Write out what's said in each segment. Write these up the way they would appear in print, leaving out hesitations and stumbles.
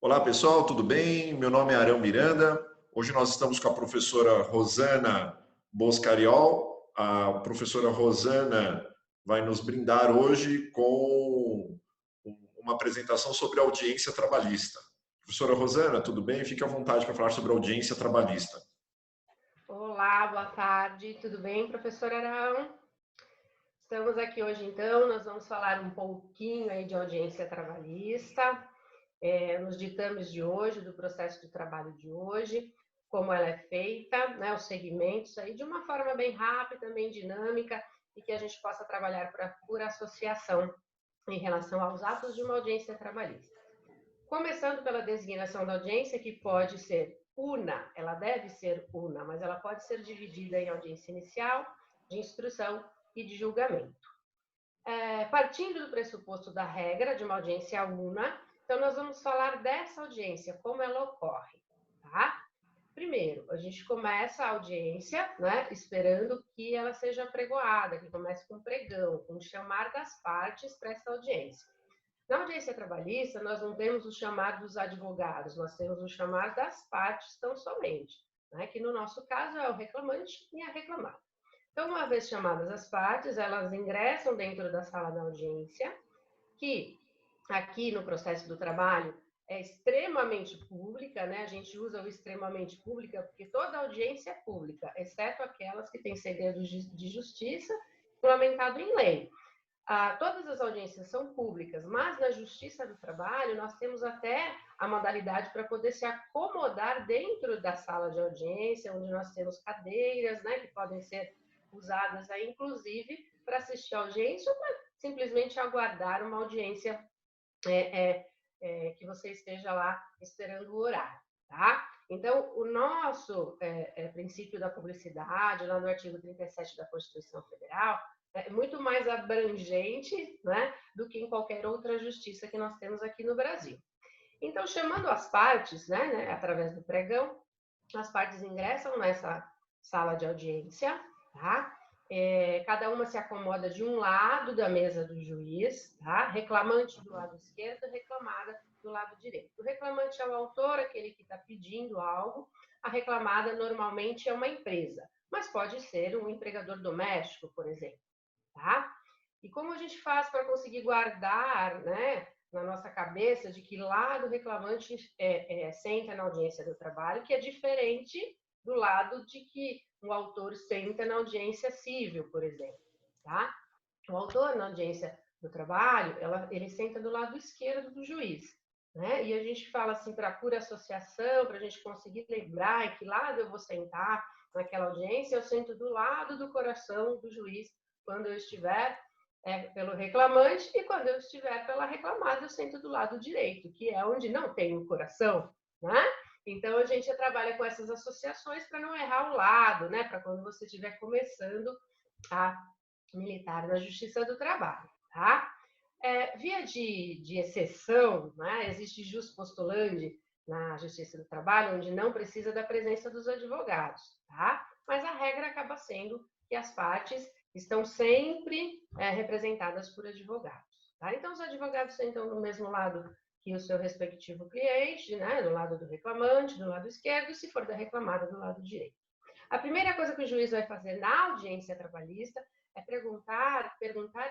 Olá, pessoal, tudo bem? Meu nome é Arão Miranda. Hoje nós estamos com a professora Rosana Boscariol. A professora Rosana vai nos brindar hoje com uma apresentação sobre audiência trabalhista. Professora Rosana, tudo bem? Fique à vontade para falar sobre audiência trabalhista. Olá, boa tarde, tudo bem, professor Arão? Estamos aqui hoje, então, nós vamos falar um pouquinho aí de audiência trabalhista, nos ditames de hoje, do processo de trabalho de hoje, como ela é feita, né, os segmentos aí, de uma forma bem rápida, bem dinâmica, e que a gente possa trabalhar por associação em relação aos atos de uma audiência trabalhista. Começando pela designação da audiência, que pode ser una, ela deve ser una, mas ela pode ser dividida em audiência inicial, de instrução e de julgamento. Partindo do pressuposto da regra de uma audiência una, então nós vamos falar dessa audiência, como ela ocorre, tá? Primeiro, a gente começa a audiência, né, esperando que ela seja pregoada, que comece com pregão, com chamar das partes para essa audiência. Na audiência trabalhista, nós não temos o chamar dos advogados, nós temos o chamar das partes tão somente, né? Que no nosso caso é o reclamante e a reclamada. Então, uma vez chamadas as partes, elas ingressam dentro da sala da audiência, que aqui no processo do trabalho é extremamente pública, né? A gente usa o extremamente pública porque toda audiência é pública, exceto aquelas que têm segredo de justiça, regulamentado em lei. Todas as audiências são públicas, mas na Justiça do Trabalho nós temos até a modalidade para poder se acomodar dentro da sala de audiência, onde nós temos cadeiras, né, que podem ser usadas aí, inclusive, para assistir a audiência ou para simplesmente aguardar uma audiência que você esteja lá esperando o horário, tá? Então, o nosso princípio da publicidade, lá no artigo 37 da Constituição Federal, é muito mais abrangente, né, do que em qualquer outra justiça que nós temos aqui no Brasil. Então, chamando as partes, né, através do pregão, as partes ingressam nessa sala de audiência, tá? Cada uma se acomoda de um lado da mesa do juiz, tá? Reclamante do lado esquerdo, reclamada do lado direito. O reclamante é o autor, aquele que está pedindo algo. A reclamada normalmente é uma empresa, mas pode ser um empregador doméstico, por exemplo. Tá? E como a gente faz para conseguir guardar, né, na nossa cabeça de que lado o reclamante senta na audiência do trabalho, que é diferente do lado de que o autor senta na audiência civil, por exemplo. Tá? O autor na audiência do trabalho, ele senta do lado esquerdo do juiz. Né? E a gente fala assim, para pura associação, para a gente conseguir lembrar em que lado eu vou sentar naquela audiência, eu sento do lado do coração do juiz, quando eu estiver pelo reclamante, e quando eu estiver pela reclamada, eu sento do lado direito, que é onde não tem o coração, né? Então, a gente trabalha com essas associações para não errar o lado, né? Para quando você estiver começando a militar na Justiça do Trabalho, tá? Via de exceção, né? Existe jus postulandi na Justiça do Trabalho, onde não precisa da presença dos advogados, tá? Mas a regra acaba sendo que as partes estão sempre representadas por advogados. Tá? Então, os advogados sentam no mesmo lado que o seu respectivo cliente, né? Do lado do reclamante, do lado esquerdo, e se for da reclamada, do lado direito. A primeira coisa que o juiz vai fazer na audiência trabalhista é perguntar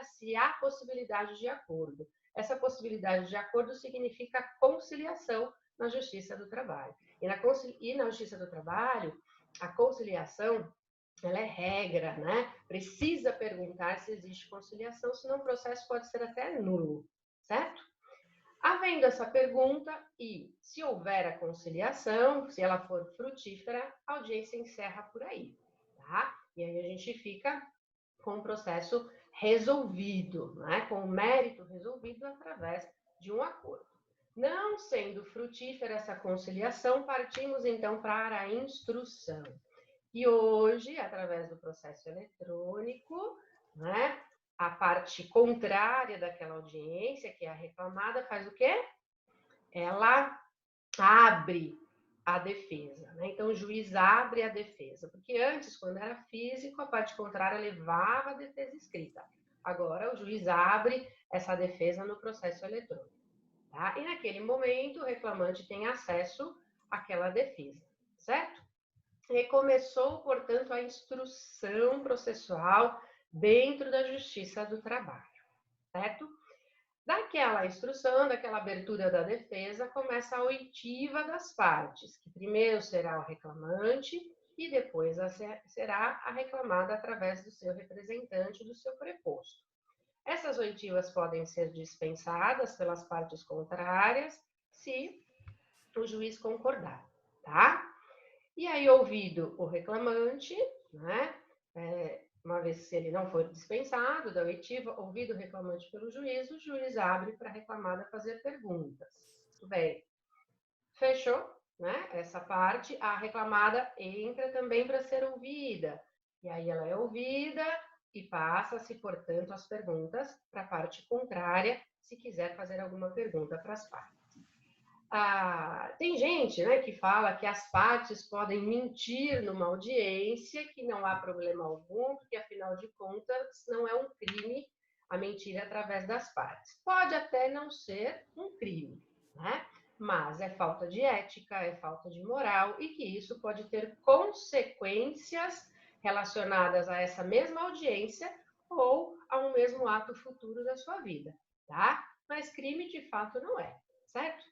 se há possibilidade de acordo. Essa possibilidade de acordo significa conciliação na Justiça do Trabalho. E na Justiça do Trabalho, a conciliação ela é regra, né? Precisa perguntar se existe conciliação, senão o processo pode ser até nulo, certo? Havendo essa pergunta e se houver a conciliação, se ela for frutífera, a audiência encerra por aí, tá? E aí a gente fica com o processo resolvido, né? Com o mérito resolvido através de um acordo. Não sendo frutífera essa conciliação, partimos então para a instrução. E hoje, através do processo eletrônico, né, a parte contrária daquela audiência, que é a reclamada, faz o quê? Ela abre a defesa. Né? Então, o juiz abre a defesa. Porque antes, quando era físico, a parte contrária levava a defesa escrita. Agora, o juiz abre essa defesa no processo eletrônico. tá? E naquele momento o reclamante tem acesso àquela defesa, certo? E começou, portanto, a instrução processual dentro da Justiça do Trabalho, certo? Daquela instrução, daquela abertura da defesa, começa a oitiva das partes, que primeiro será o reclamante e depois será a reclamada através do seu representante, do seu preposto. Essas oitivas podem ser dispensadas pelas partes contrárias, se o juiz concordar, tá? E aí, ouvido o reclamante, né? Uma vez que ele não for dispensado da oitiva, ouvido o reclamante pelo juiz, o juiz abre para a reclamada fazer perguntas. Tudo bem. Fechou, né? Essa parte, a reclamada entra também para ser ouvida. E aí ela é ouvida e passa-se, portanto, as perguntas para a parte contrária, se quiser fazer alguma pergunta para as partes. Tem gente, né, que fala que as partes podem mentir numa audiência, que não há problema algum, porque afinal de contas não é um crime a mentira através das partes. Pode até não ser um crime, né? Mas é falta de ética, é falta de moral e que isso pode ter consequências relacionadas a essa mesma audiência ou a um mesmo ato futuro da sua vida, tá? Mas crime de fato não é, certo?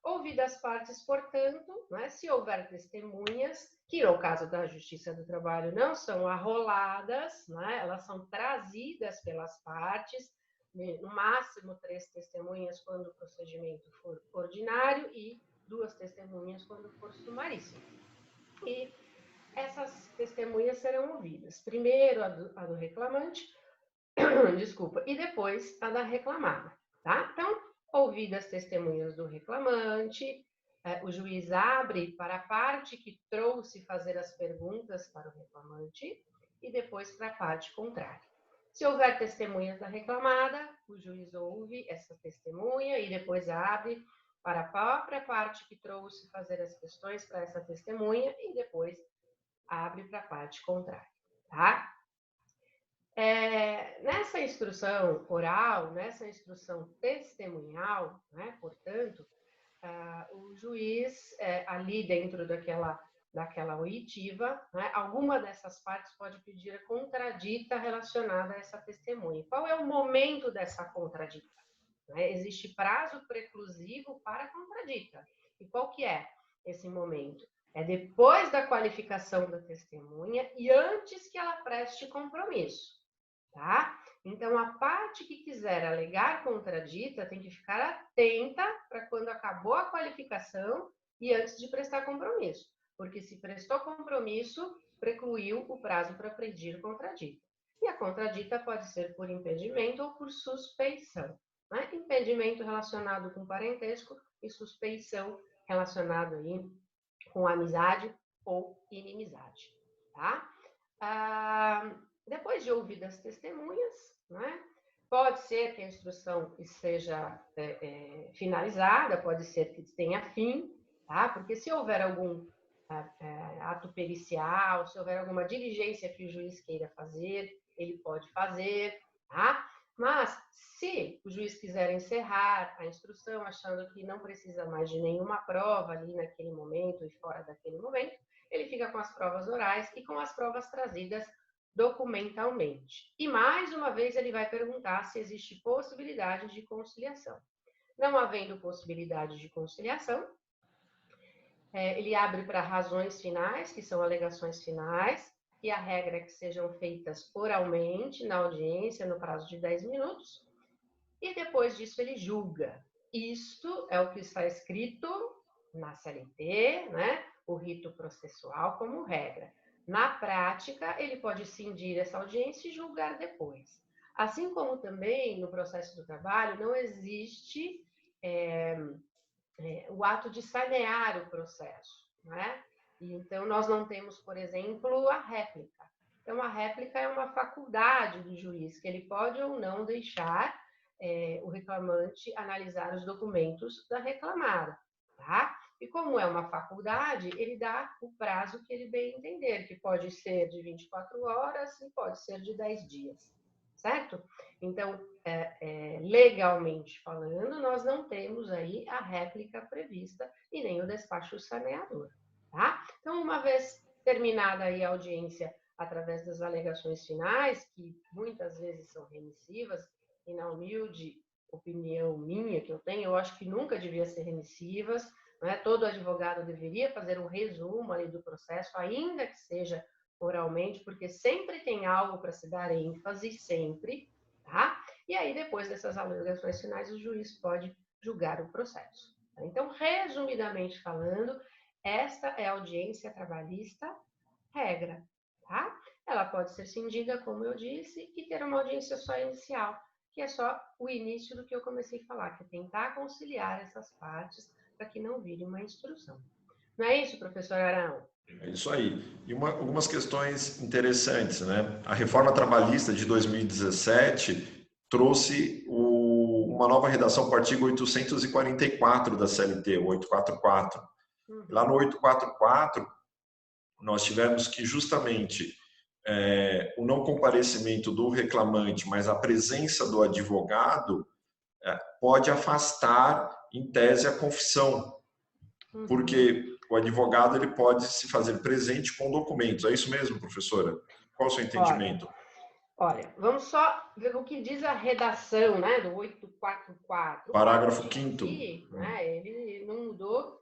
Ouvidas as partes, portanto, né, se houver testemunhas, que no caso da Justiça do Trabalho não são arroladas, né, elas são trazidas pelas partes, no máximo 3 testemunhas quando o procedimento for ordinário e 2 testemunhas quando for sumaríssimo. E essas testemunhas serão ouvidas. Primeiro a do reclamante, desculpa, e depois a da reclamada, tá? Então, ouvidas as testemunhas do reclamante, o juiz abre para a parte que trouxe fazer as perguntas para o reclamante e depois para a parte contrária. Se houver testemunhas da reclamada, o juiz ouve essa testemunha e depois abre para a própria parte que trouxe fazer as questões para essa testemunha e depois abre para a parte contrária, tá? Nessa instrução oral, nessa instrução testemunhal, né, portanto, o juiz, ali dentro daquela oitiva, né, alguma dessas partes pode pedir a contradita relacionada a essa testemunha. Qual é o momento dessa contradita? Né? Existe prazo preclusivo para a contradita. E qual que é esse momento? É depois da qualificação da testemunha e antes que ela preste compromisso. Tá? Então, a parte que quiser alegar contradita tem que ficar atenta para quando acabou a qualificação e antes de prestar compromisso, porque se prestou compromisso, precluiu o prazo para pedir contradita. E a contradita pode ser por impedimento ou por suspeição. Né? Impedimento relacionado com parentesco e suspeição relacionado aí com amizade ou inimizade. Tá? Depois de ouvidas as testemunhas, né, pode ser que a instrução seja finalizada, pode ser que tenha fim, tá? Porque se houver algum ato pericial, se houver alguma diligência que o juiz queira fazer, ele pode fazer, tá? Mas se o juiz quiser encerrar a instrução, achando que não precisa mais de nenhuma prova ali naquele momento e fora daquele momento, ele fica com as provas orais e com as provas trazidas documentalmente. E mais uma vez ele vai perguntar se existe possibilidade de conciliação. Não havendo possibilidade de conciliação, ele abre para razões finais, que são alegações finais, e a regra é que sejam feitas oralmente na audiência no prazo de 10 minutos, e depois disso ele julga. Isto é o que está escrito na CLT, né? O rito processual como regra. Na prática, ele pode cindir essa audiência e julgar depois. Assim como também no processo do trabalho, não existe o ato de sanear o processo, né? E então, nós não temos, por exemplo, a réplica. Então, a réplica é uma faculdade do juiz, que ele pode ou não deixar o reclamante analisar os documentos da reclamada, tá? E como é uma faculdade, ele dá o prazo que ele bem entender, que pode ser de 24 horas e pode ser de 10 dias, certo? Então, legalmente falando, nós não temos aí a réplica prevista e nem o despacho saneador, tá? Então, uma vez terminada aí a audiência através das alegações finais, que muitas vezes são remissivas, e na humilde opinião minha que eu tenho, eu acho que nunca devia ser remissivas, né? Todo advogado deveria fazer um resumo ali do processo, ainda que seja oralmente, porque sempre tem algo para se dar ênfase, sempre, tá? E aí, depois dessas alegações finais, o juiz pode julgar o processo. Então, resumidamente falando, esta é a audiência trabalhista regra, tá? Ela pode ser cindida, como eu disse, e ter uma audiência só inicial, que é só o início do que eu comecei a falar, que é tentar conciliar essas partes para que não vire uma instrução. Não é isso, professor Arão? É isso aí. E algumas questões interessantes, né? A reforma trabalhista de 2017 trouxe uma nova redação para o artigo 844 da CLT, o 844. Lá no 844, nós tivemos que justamente o não comparecimento do reclamante, mas a presença do advogado pode afastar, em tese, a confissão, porque o advogado ele pode se fazer presente com documentos. É isso mesmo, professora? Qual o seu entendimento? Olha, vamos só ver o que diz a redação, né, do 844. Parágrafo 5º. Né, ele não mudou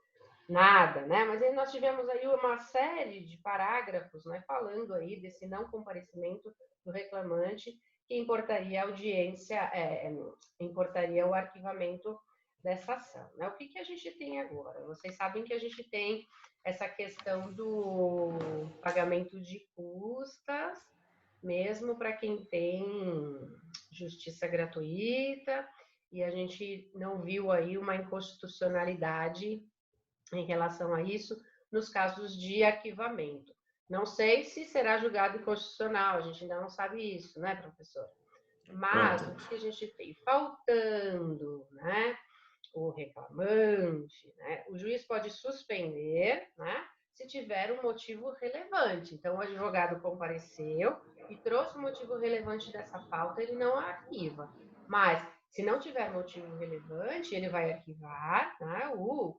nada, né? Mas aí nós tivemos aí uma série de parágrafos, né, falando aí desse não comparecimento do reclamante, que importaria a audiência, importaria o arquivamento dessa ação, né? O que a gente tem agora? Vocês sabem que a gente tem essa questão do pagamento de custas, mesmo para quem tem justiça gratuita, e a gente não viu aí uma inconstitucionalidade em relação a isso nos casos de arquivamento. Não sei se será julgado inconstitucional, a gente ainda não sabe isso, né, professor? Mas o que a gente tem faltando, né? O reclamante, né? O juiz pode suspender, né? Se tiver um motivo relevante. Então, o advogado compareceu e trouxe um motivo relevante dessa falta, ele não arquiva. Mas, se não tiver motivo relevante, ele vai arquivar, né? O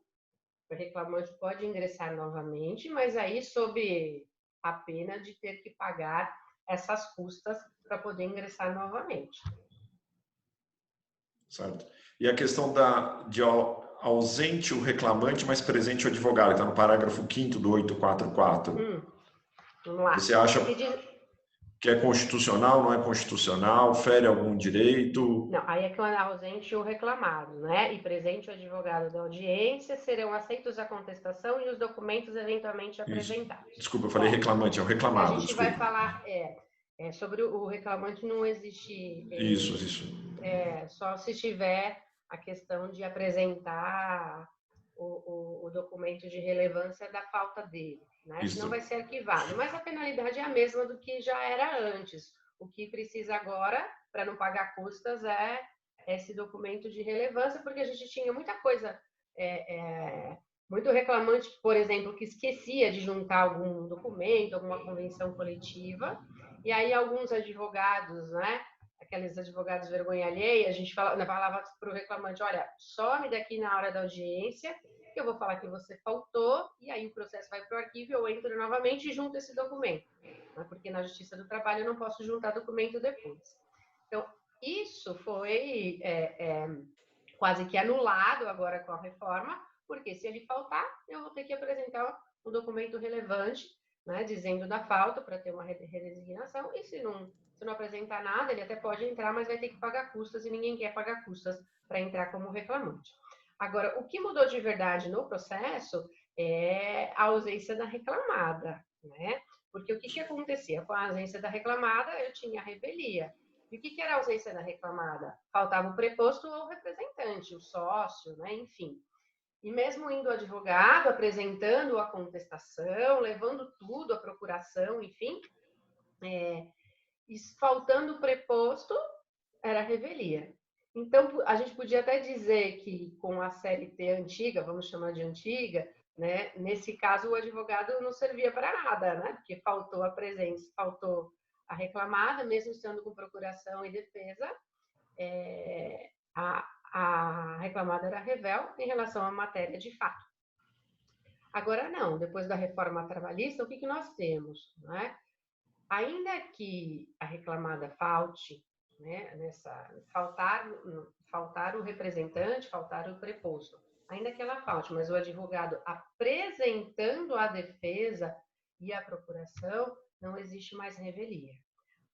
reclamante pode ingressar novamente, mas aí sob a pena de ter que pagar essas custas para poder ingressar novamente. Certo. E a questão de ausente o reclamante, mas presente o advogado, que está no parágrafo 5º do 844. Vamos lá. Você acha que é constitucional, não é constitucional, fere algum direito? Não, aí é que é ausente o reclamado, né? E presente o advogado da audiência, serão aceitos a contestação e os documentos eventualmente apresentados. Isso. Desculpa, eu falei reclamante, é o reclamado. A gente vai falar sobre o reclamante, não existe. Isso. Só se tiver a questão de apresentar o documento de relevância da falta dele, né? Senão vai ser arquivado. Mas a penalidade é a mesma do que já era antes. O que precisa agora, para não pagar custas, é esse documento de relevância, porque a gente tinha muita coisa, muito reclamante, por exemplo, que esquecia de juntar algum documento, alguma convenção coletiva, e aí alguns advogados, né? Aqueles advogados vergonha alheia, a gente falava para o reclamante, olha, some daqui na hora da audiência, que eu vou falar que você faltou, e aí o processo vai para o arquivo, eu entro novamente e junto esse documento. Porque na Justiça do Trabalho eu não posso juntar documento depois. Então, isso foi quase que anulado agora com a reforma, porque se ele faltar, eu vou ter que apresentar um documento relevante, né, dizendo da falta para ter uma redesignação, e se não apresentar nada, ele até pode entrar, mas vai ter que pagar custas, e ninguém quer pagar custas para entrar como reclamante. Agora, o que mudou de verdade no processo é a ausência da reclamada, né? Porque o que acontecia? Com a ausência da reclamada, eu tinha a revelia. E o que era a ausência da reclamada? Faltava o preposto ou o representante, o sócio, né? Enfim. E mesmo indo o advogado, apresentando a contestação, levando tudo, a procuração, enfim, faltando o preposto, era a revelia. Então, a gente podia até dizer que com a CLT antiga, vamos chamar de antiga, né? Nesse caso, o advogado não servia para nada, né? Porque faltou a presença, faltou a reclamada, mesmo estando com procuração e defesa, a reclamada era rével em relação à matéria de fato. Agora não, depois da reforma trabalhista, o que nós temos? Não é? Ainda que a reclamada falte, né, faltar o representante, faltar o preposto, ainda que ela falte, mas o advogado apresentando a defesa e a procuração, não existe mais revelia.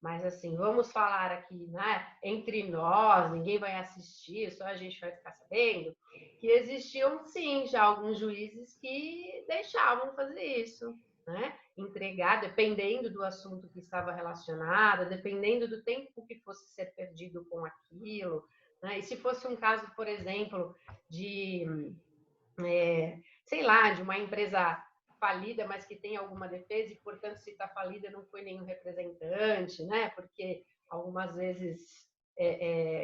Mas assim, vamos falar aqui, né, entre nós, ninguém vai assistir, só a gente vai ficar sabendo, que existiam sim já alguns juízes que deixavam fazer isso, né? Entregar, dependendo do assunto que estava relacionado, dependendo do tempo que fosse ser perdido com aquilo, né? E se fosse um caso, por exemplo, de, sei lá, de uma empresa falida, mas que tem alguma defesa e, portanto, se está falida, não foi nenhum representante, né? Porque algumas vezes,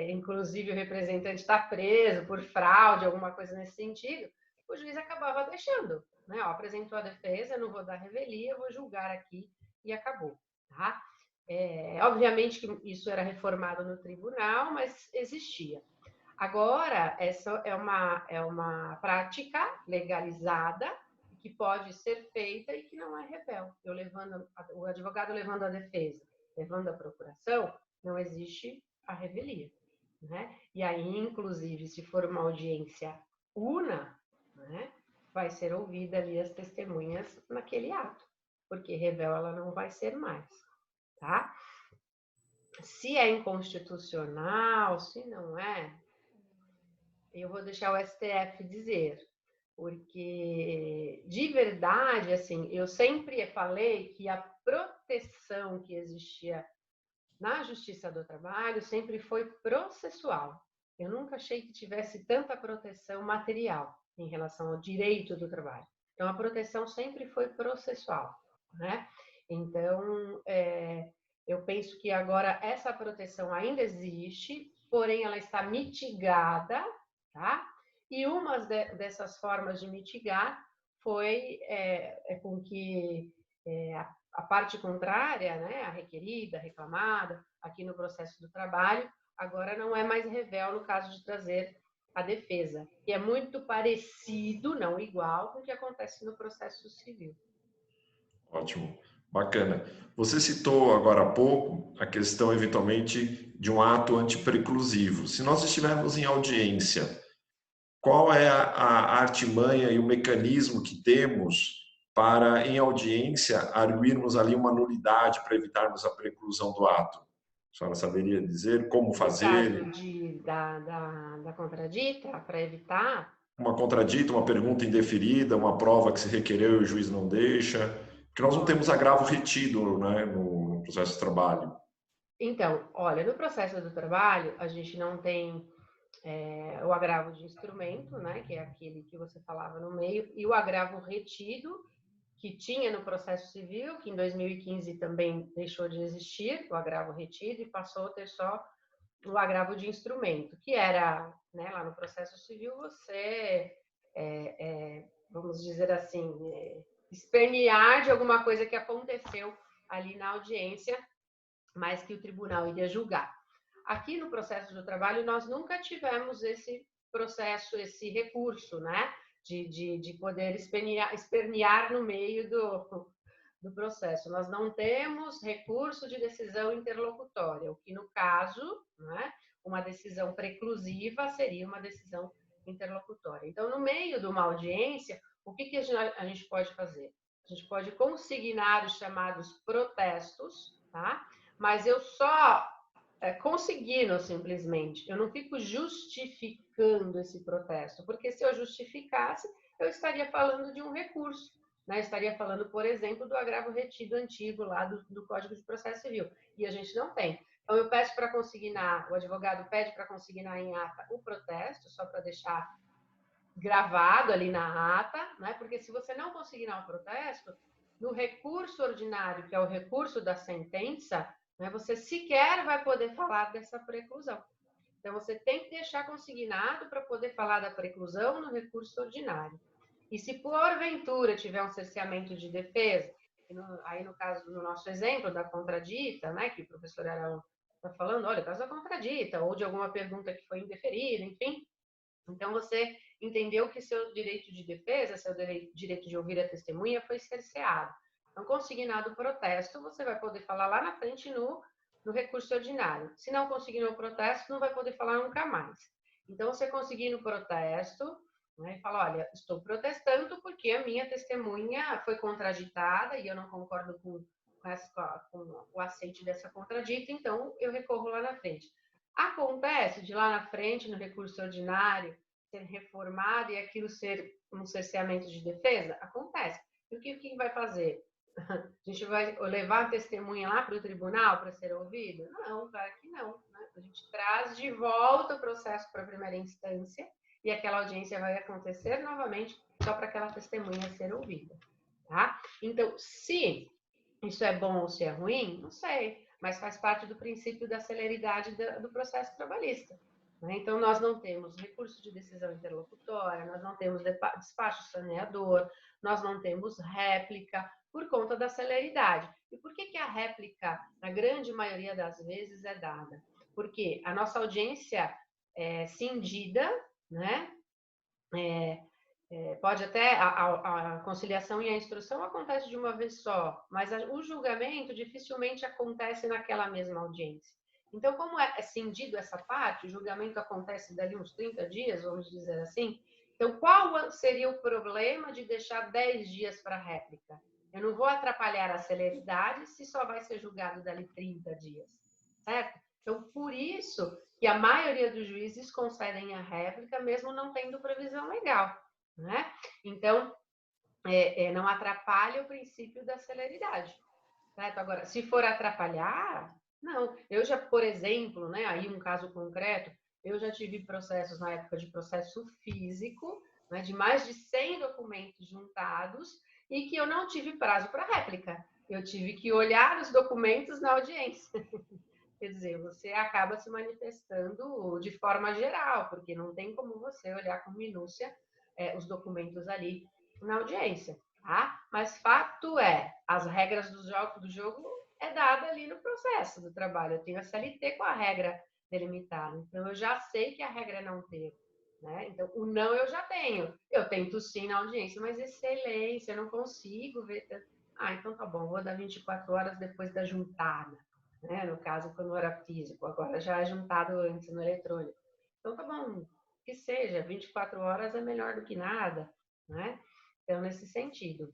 inclusive, o representante está preso por fraude, alguma coisa nesse sentido, o juiz acabava deixando, né? Ó, apresentou a defesa, não vou dar revelia, vou julgar aqui e acabou, tá? Obviamente que isso era reformado no tribunal, mas existia. Agora, essa é uma prática legalizada que pode ser feita e que não é rével. O advogado levando a defesa, levando a procuração, não existe a revelia, né? E aí, inclusive, se for uma audiência una, né, vai ser ouvida ali as testemunhas naquele ato, porque rével ela não vai ser mais, tá? Se é inconstitucional, se não é, eu vou deixar o STF dizer, porque de verdade, assim, eu sempre falei que a proteção que existia na Justiça do Trabalho sempre foi processual. Eu nunca achei que tivesse tanta proteção material em relação ao direito do trabalho. Então, a proteção sempre foi processual, né? Então, eu penso que agora essa proteção ainda existe, porém ela está mitigada, tá? E uma dessas formas de mitigar foi com que a parte contrária, né, a requerida, a reclamada, aqui no processo do trabalho, agora não é mais rével no caso de trazer a defesa, que é muito parecido, não igual, com o que acontece no processo civil. Ótimo, bacana. Você citou agora há pouco a questão, eventualmente, de um ato antipreclusivo. Se nós estivermos em audiência, qual é a artimanha e o mecanismo que temos para, em audiência, arguirmos ali uma nulidade para evitarmos a preclusão do ato? A senhora saberia dizer como fazer? No caso da contradita, para evitar... Uma contradita, uma pergunta indeferida, uma prova que se requereu e o juiz não deixa, porque nós não temos agravo retido, né, no processo de trabalho. Então, olha, no processo do trabalho, a gente não tem o agravo de instrumento, né, que é aquele que você falava no meio, e o agravo retido, que tinha no processo civil, que em 2015 também deixou de existir, o agravo retido, e passou a ter só o agravo de instrumento, que era, né, lá no processo civil, você, vamos dizer assim, espernear de alguma coisa que aconteceu ali na audiência, mas que o tribunal iria julgar. Aqui no processo do trabalho, nós nunca tivemos esse processo, esse recurso, né, de poder espernear no meio do processo. Nós não temos recurso de decisão interlocutória, o que, no caso, né, uma decisão preclusiva seria uma decisão interlocutória. Então, no meio de uma audiência, o que a gente pode fazer? A gente pode consignar os chamados protestos, tá? Mas eu só consigno simplesmente, eu não fico justificando esse protesto, porque se eu justificasse, eu estaria falando de um recurso, né? Eu estaria falando, por exemplo, do agravo retido antigo lá do Código de Processo Civil, e a gente não tem. Então, eu peço para consignar, o advogado pede para consignar em ata o protesto, só para deixar gravado ali na ata, né? Porque se você não consignar o protesto, no recurso ordinário, que é o recurso da sentença, né, você sequer vai poder falar dessa preclusão. Então, você tem que deixar consignado para poder falar da preclusão no recurso ordinário. E se porventura tiver um cerceamento de defesa, que aí no caso, no nosso exemplo da contradita, né, que o professor Arão está falando, olha, o caso da contradita, ou de alguma pergunta que foi indeferida, enfim. Então, você entendeu que seu direito de defesa, seu direito de ouvir a testemunha foi cerceado. Então, consignado o protesto, você vai poder falar lá na frente no recurso ordinário. Se não conseguir no protesto, não vai poder falar nunca mais. Então, você conseguir no protesto, né, e fala, olha, estou protestando porque a minha testemunha foi contraditada e eu não concordo com o aceite dessa contradita, então eu recorro lá na frente. Acontece de lá na frente, no recurso ordinário, ser reformado e aquilo ser um cerceamento de defesa? Acontece. E o que vai fazer? A gente vai levar a testemunha lá para o tribunal para ser ouvida? Não, claro que não. Né? A gente traz de volta o processo para a primeira instância e aquela audiência vai acontecer novamente só para aquela testemunha ser ouvida. Tá? Então, se isso é bom ou se é ruim, não sei, mas faz parte do princípio da celeridade do processo trabalhista. Né? Então, nós não temos recurso de decisão interlocutória, nós não temos despacho saneador, nós não temos réplica, por conta da celeridade. E por que a réplica, na grande maioria das vezes, é dada? Porque a nossa audiência é cindida, né? Pode até, a conciliação e a instrução acontece de uma vez só, mas o julgamento dificilmente acontece naquela mesma audiência. Então, como é cindido essa parte, o julgamento acontece dali uns 30 dias, vamos dizer assim, então qual seria o problema de deixar 10 dias para réplica? Eu não vou atrapalhar a celeridade se só vai ser julgado dali 30 dias, certo? Então, por isso que a maioria dos juízes concedem a réplica, mesmo não tendo previsão legal. Né? Então, não atrapalha o princípio da celeridade. Certo? Agora, se for atrapalhar, não. Eu já, por exemplo, né, aí um caso concreto, eu já tive processos na época de processo físico, né, de mais de 100 documentos juntados, e que eu não tive prazo para réplica. Eu tive que olhar os documentos na audiência. Quer dizer, você acaba se manifestando de forma geral, porque não tem como você olhar com minúcia os documentos ali na audiência, tá? Mas fato é, as regras do jogo é dada ali no processo do trabalho. Eu tenho a CLT com a regra delimitada, então eu já sei que a regra é não ter, né? Então, o não eu já tenho. Eu tento sim na audiência, mas excelência, eu não consigo ver. Ah, então tá bom, vou dar 24 horas depois da juntada, né? No caso, quando era físico, agora já é juntado antes no eletrônico. Então tá bom, que seja, 24 horas é melhor do que nada, né? Então, nesse sentido.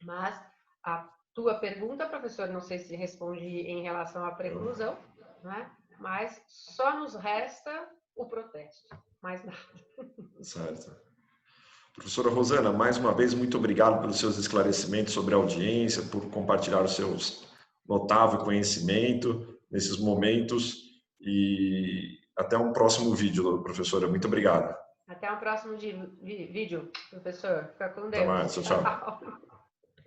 Mas a tua pergunta, professor, não sei se respondi em relação à preclusão, né? Mas só nos resta o protesto, mais nada. Certo. Professora Rosana, mais uma vez, muito obrigado pelos seus esclarecimentos sobre a audiência, por compartilhar os seus notável conhecimento nesses momentos e até um próximo vídeo, professora. Muito obrigado. Até um próximo vídeo, professor. Fica com Deus. Até mais. Tchau, tchau.